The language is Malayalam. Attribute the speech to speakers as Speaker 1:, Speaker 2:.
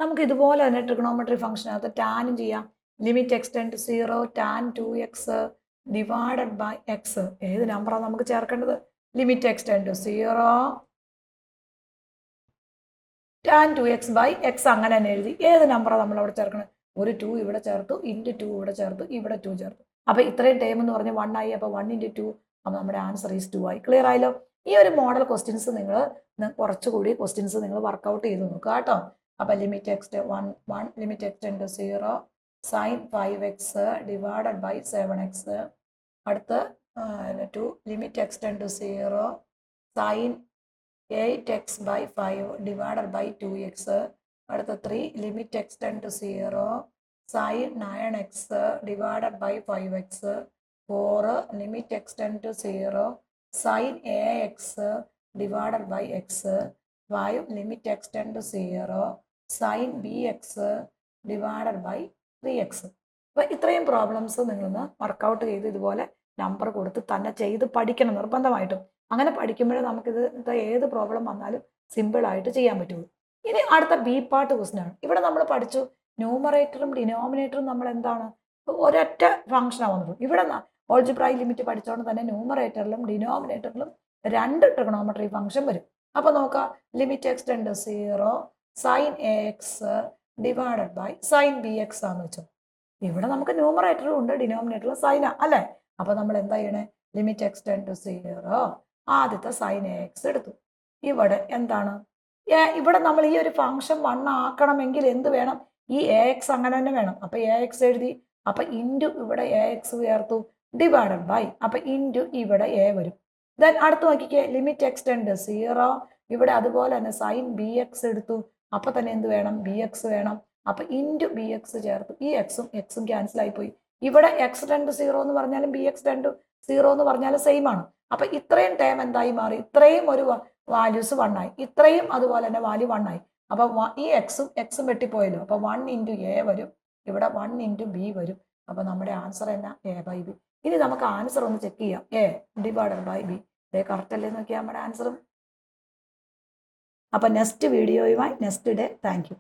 Speaker 1: നമുക്ക് ഇതുപോലെ തന്നെ ട്രിഗണോമെട്രി ഫംഗ്ഷനകത്ത് ടാനും ചെയ്യാം. Limit x tend to 0 tan 2x divided by x. ഏത് നമ്പറാണ് നമുക്ക് ചേർക്കേണ്ടത്? Limit x tend to 0 tan 2x by x അങ്ങനെ തന്നെ എഴുതി. ഏത് നമ്പറാണ് നമ്മൾ അവിടെ ചേർക്കുന്നത്? ഒരു 2 ഇവിടെ ചേർത്തു, ഇൻറ്റു 2 ഇവിടെ ചേർത്തു, ഇവിടെ 2 ചേർത്തു. അപ്പോൾ ഇത്രയും ടൈം എന്ന് പറഞ്ഞാൽ 1 ആയി. അപ്പോൾ 1 × 2 അപ്പോൾ നമ്മുടെ ആൻസർ ഈസ് 2 ആയി. ക്ലിയർ ആയല്ലോ? ഈ ഒരു മോഡൽ ക്വസ്റ്റ്യൻസ് നിങ്ങൾ കുറച്ചുകൂടി ക്വസ്റ്റ്യൻസ് നിങ്ങൾ വർക്കൗട്ട് ചെയ്ത് നോക്കുക കേട്ടോ. അപ്പോൾ limit x 1 limit x tend to 0 sine 5x divided by 7x. അടുത്ത് 2 limit x tend to 0 sine 8x by 5 divided by 2x. അടുത്ത 3 limit x tend to 0 sin 9x divided by 5x. 4 limit x tend to 0 sin ax divided by x. 5 limit x tend to 0 sin bx divided by 3x. അപ്പോൾ ഇത്രയും പ്രോബ്ലംസ് നിങ്ങളൊന്ന് വർക്കൗട്ട് ചെയ്ത് ഇതുപോലെ നമ്പർ കൊടുത്ത് തന്നെ ചെയ്ത് പഠിക്കണം നിർബന്ധമായിട്ടും. അങ്ങനെ പഠിക്കുമ്പോഴേ നമുക്കിത് ഏത് പ്രോബ്ലം വന്നാലും സിമ്പിളായിട്ട് ചെയ്യാൻ പറ്റുള്ളൂ. ഇനി അടുത്ത ബി പാർട്ട് ക്വസ്റ്റ്യൻ ആണ്. ഇവിടെ നമ്മൾ പഠിച്ചു ന്യൂമറേറ്ററും ഡിനോമിനേറ്ററും നമ്മൾ എന്താണ് ഒരൊറ്റ ഫംഗ്ഷനാണ് വന്നത്. ഇവിടെ ഓൾജിബ്രായിക് ലിമിറ്റ് പഠിച്ചോണ്ട് തന്നെ ന്യൂമറേറ്ററിലും ഡിനോമിനേറ്ററിലും 2 ട്രിഗണോമെട്രി ഫംഗ്ഷൻ വരും. അപ്പോൾ നോക്കാം limit x tend 0 sine ax divided by sine bx ആണെന്ന് വെച്ചു. ഇവിടെ നമുക്ക് ന്യൂമറേറ്ററും ഉണ്ട് ഡിനോമിനേറ്ററിലും സൈനാ അല്ലേ? അപ്പോൾ നമ്മൾ എന്താ ചെയ്യണേ? ലിമിറ്റ് എക്സ് ടെൻഡ് ടു 0 ആദ്യത്തെ സൈൻ ax എടുത്തു. ഇവിടെ എന്താണ്? ഇവിടെ നമ്മൾ ഈ ഒരു ഫംഗ്ഷൻ 1 ആക്കണമെങ്കിൽ എന്ത് വേണം? ഈ ax അങ്ങനെ തന്നെ വേണം. അപ്പോൾ ax എഴുതി. അപ്പോൾ ഇൻറ്റു ഇവിടെ ax ചേർത്തു ഡിവൈഡഡ് ബൈ. അപ്പോൾ ഇൻറ്റു ഇവിടെ a വരും. ദെൻ അടുത്ത് നോക്കിക്കേ ലിമിറ്റ് എക്സ് ടെൻഡ് 0 ഇവിടെ അതുപോലെ തന്നെ സൈൻ bx എടുത്തു. അപ്പോൾ തന്നെ എന്ത് വേണം? bx വേണം. അപ്പോൾ ഇൻറ്റു bx ചേർത്തു. ഈ എക്സും ക്യാൻസൽ ആയിപ്പോയി. ഇവിടെ എക്സ് ടെൻഡ് 0 എന്ന് പറഞ്ഞാലും bx ടെൻഡ് 0 എന്ന് പറഞ്ഞാലും സെയിം ആണ്. അപ്പൊ ഇത്രയും ടേം എന്തായി മാറി? ഇത്രയും ഒരു വാല്യൂസ് 1 ആയി, ഇത്രയും അതുപോലെ തന്നെ വാല്യൂ 1 ആയി. അപ്പൊ ഈ എക്സും വെട്ടിപ്പോയല്ലോ. അപ്പൊ 1 × a വരും, ഇവിടെ 1 × b വരും. അപ്പൊ നമ്മുടെ ആൻസർ എന്നാ? a/b. ഇനി നമുക്ക് ആൻസർ ഒന്ന് ചെക്ക് ചെയ്യാം. a divided by b correct അല്ലേ നോക്കിയാൽ നമ്മുടെ ആൻസറും. അപ്പൊ നെക്സ്റ്റ് വീഡിയോയുമായി നെക്സ്റ്റ് ഡേ. Thank you.